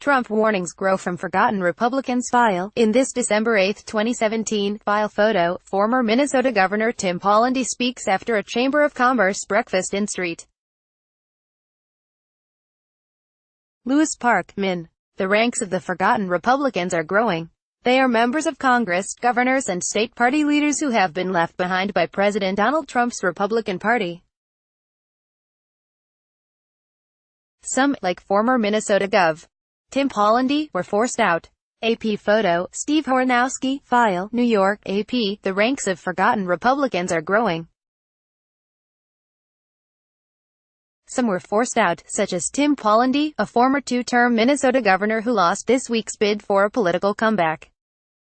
Trump warnings grow from forgotten Republicans file. In this December 8, 2017, file photo, former Minnesota Governor Tim Pawlenty speaks after a Chamber of Commerce breakfast in St. Louis Park, Min. The ranks of the forgotten Republicans are growing. They are members of Congress, governors and state party leaders who have been left behind by President Donald Trump's Republican Party. Some, like former Minnesota Gov. Tim Pawlenty, were forced out. AP photo, Steve Hornowski, file, New York, AP. The ranks of forgotten Republicans are growing. Some were forced out, such as Tim Pawlenty, a former two-term Minnesota governor who lost this week's bid for a political comeback.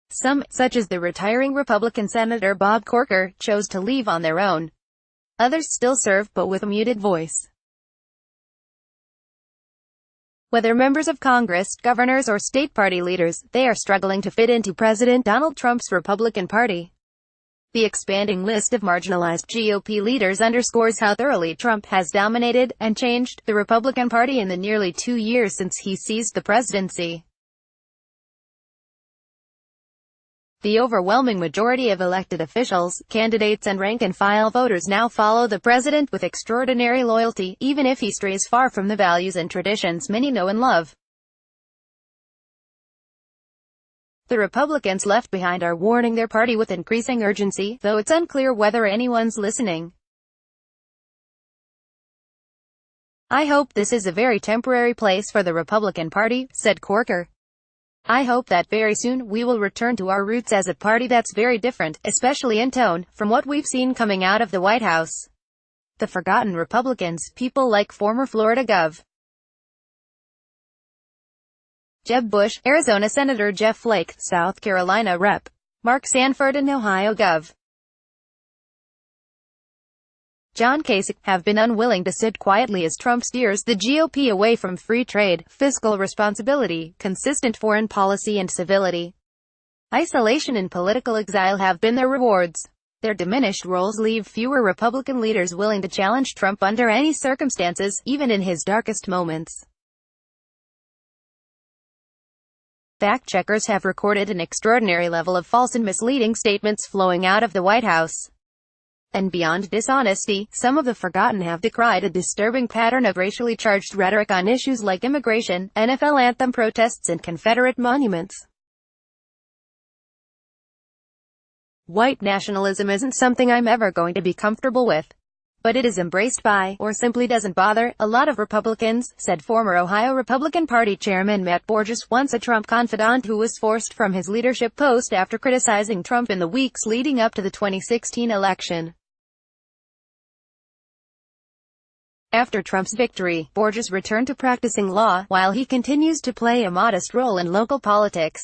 Some, such as the retiring Republican Senator Bob Corker, chose to leave on their own. Others still serve, but with a muted voice. Whether members of Congress, governors or state party leaders, they are struggling to fit into President Donald Trump's Republican Party. The expanding list of marginalized GOP leaders underscores how thoroughly Trump has dominated and changed the Republican Party in the nearly 2 years since he seized the presidency. The overwhelming majority of elected officials, candidates and rank-and-file voters now follow the president with extraordinary loyalty, even if he strays far from the values and traditions many know and love. The Republicans left behind are warning their party with increasing urgency, though it's unclear whether anyone's listening. "I hope this is a very temporary place for the Republican Party," said Corker. "I hope that very soon we will return to our roots as a party that's very different, especially in tone, from what we've seen coming out of the White House." The forgotten Republicans, people like former Florida Gov. Jeb Bush, Arizona Senator Jeff Flake, South Carolina Rep. Mark Sanford and Ohio Gov. John Kasich, have been unwilling to sit quietly as Trump steers the GOP away from free trade, fiscal responsibility, consistent foreign policy and civility. Isolation and political exile have been their rewards. Their diminished roles leave fewer Republican leaders willing to challenge Trump under any circumstances, even in his darkest moments. Fact-checkers have recorded an extraordinary level of false and misleading statements flowing out of the White House. And beyond dishonesty, some of the forgotten have decried a disturbing pattern of racially charged rhetoric on issues like immigration, NFL anthem protests and Confederate monuments. "White nationalism isn't something I'm ever going to be comfortable with. But it is embraced by, or simply doesn't bother, a lot of Republicans," said former Ohio Republican Party Chairman Matt Borges, once a Trump confidant who was forced from his leadership post after criticizing Trump in the weeks leading up to the 2016 election. After Trump's victory, Borges returned to practicing law, while he continues to play a modest role in local politics.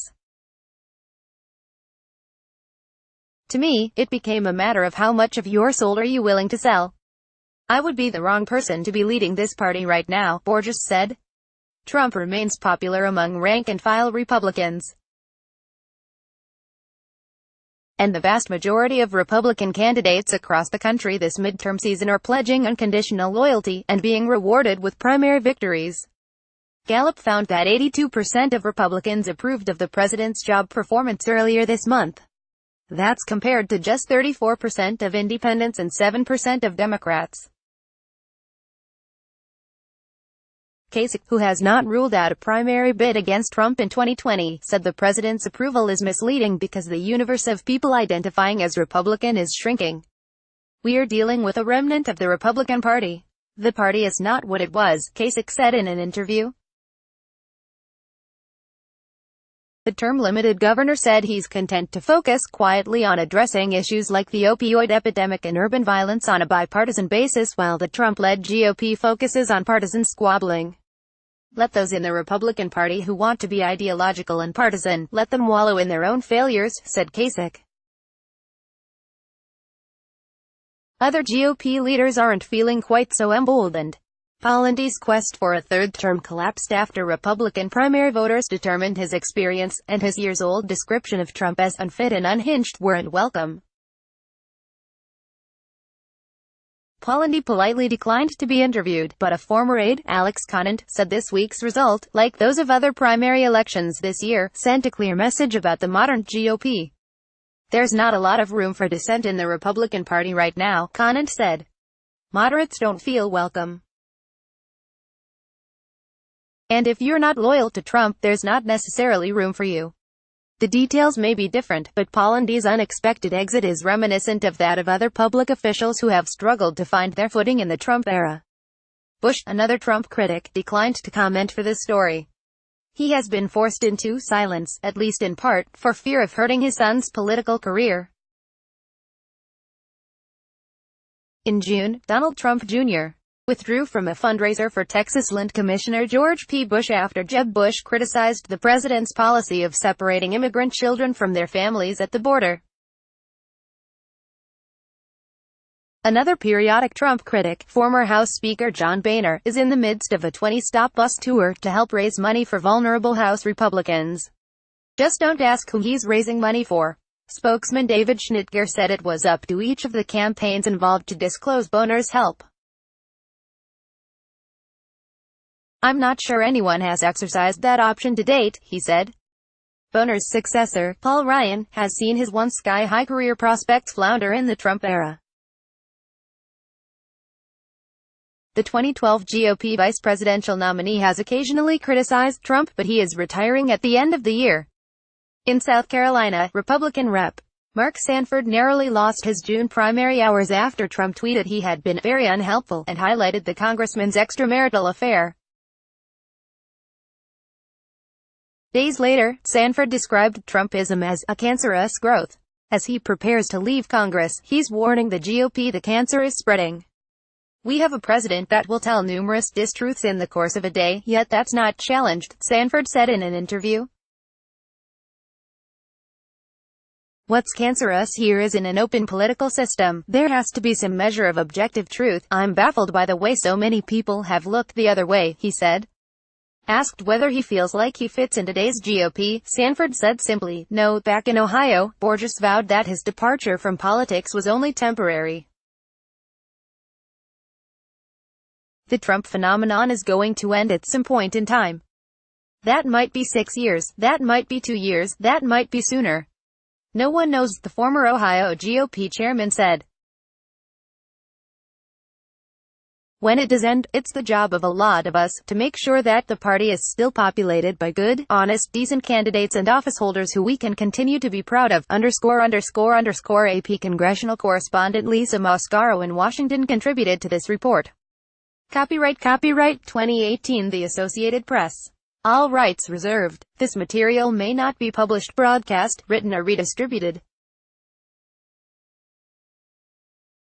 "To me, it became a matter of how much of your soul are you willing to sell. I would be the wrong person to be leading this party right now," Borges said. Trump remains popular among rank-and-file Republicans. And the vast majority of Republican candidates across the country this midterm season are pledging unconditional loyalty, and being rewarded with primary victories. Gallup found that 82% of Republicans approved of the president's job performance earlier this month. That's compared to just 34% of independents and 7% of Democrats. Kasich, who has not ruled out a primary bid against Trump in 2020, said the president's approval is misleading because the universe of people identifying as Republican is shrinking. "We're dealing with a remnant of the Republican Party. The party is not what it was," Kasich said in an interview. The term-limited governor said he's content to focus quietly on addressing issues like the opioid epidemic and urban violence on a bipartisan basis, while the Trump-led GOP focuses on partisan squabbling. "Let those in the Republican Party who want to be ideological and partisan, let them wallow in their own failures," said Kasich. Other GOP leaders aren't feeling quite so emboldened. Pawlenty's quest for a third term collapsed after Republican primary voters determined his experience, and his years-old description of Trump as unfit and unhinged, weren't welcome. Polandi politely declined to be interviewed, but a former aide, Alex Conant, said this week's result, like those of other primary elections this year, sent a clear message about the modern GOP. There's not a lot of room for dissent in the Republican Party right now, Conant said. Moderates don't feel welcome. And if you're not loyal to Trump, there's not necessarily room for you. The details may be different, but Polandi's unexpected exit is reminiscent of that of other public officials who have struggled to find their footing in the Trump era. Bush, another Trump critic, declined to comment for this story. He has been forced into silence, at least in part, for fear of hurting his son's political career. In June, Donald Trump Jr. withdrew from a fundraiser for Texas Land Commissioner George P. Bush after Jeb Bush criticized the president's policy of separating immigrant children from their families at the border. Another periodic Trump critic, former House Speaker John Boehner, is in the midst of a 20-stop bus tour to help raise money for vulnerable House Republicans. Just don't ask who he's raising money for. Spokesman David Schnitger said it was up to each of the campaigns involved to disclose Boehner's help. I'm not sure anyone has exercised that option to date, he said. Boehner's successor, Paul Ryan, has seen his once sky-high career prospects flounder in the Trump era. The 2012 GOP vice presidential nominee has occasionally criticized Trump, but he is retiring at the end of the year. In South Carolina, Republican Rep. Mark Sanford narrowly lost his June primary hours after Trump tweeted he had been very unhelpful and highlighted the congressman's extramarital affair. Days later, Sanford described Trumpism as a cancerous growth. As he prepares to leave Congress, he's warning the GOP the cancer is spreading. We have a president that will tell numerous distruths in the course of a day, yet that's not challenged, Sanford said in an interview. What's cancerous here is in an open political system, there has to be some measure of objective truth. I'm baffled by the way so many people have looked the other way, he said. Asked whether he feels like he fits in today's GOP, Sanford said simply, no. Back in Ohio, Borges vowed that his departure from politics was only temporary. The Trump phenomenon is going to end at some point in time. That might be 6 years, that might be 2 years, that might be sooner. No one knows, the former Ohio GOP chairman said. When it does end, it's the job of a lot of us to make sure that the party is still populated by good, honest, decent candidates and officeholders who we can continue to be proud of. _____. AP congressional correspondent Lisa Moscaro in Washington contributed to this report. Copyright 2018 The Associated Press. All rights reserved. This material may not be published, broadcast, written or redistributed.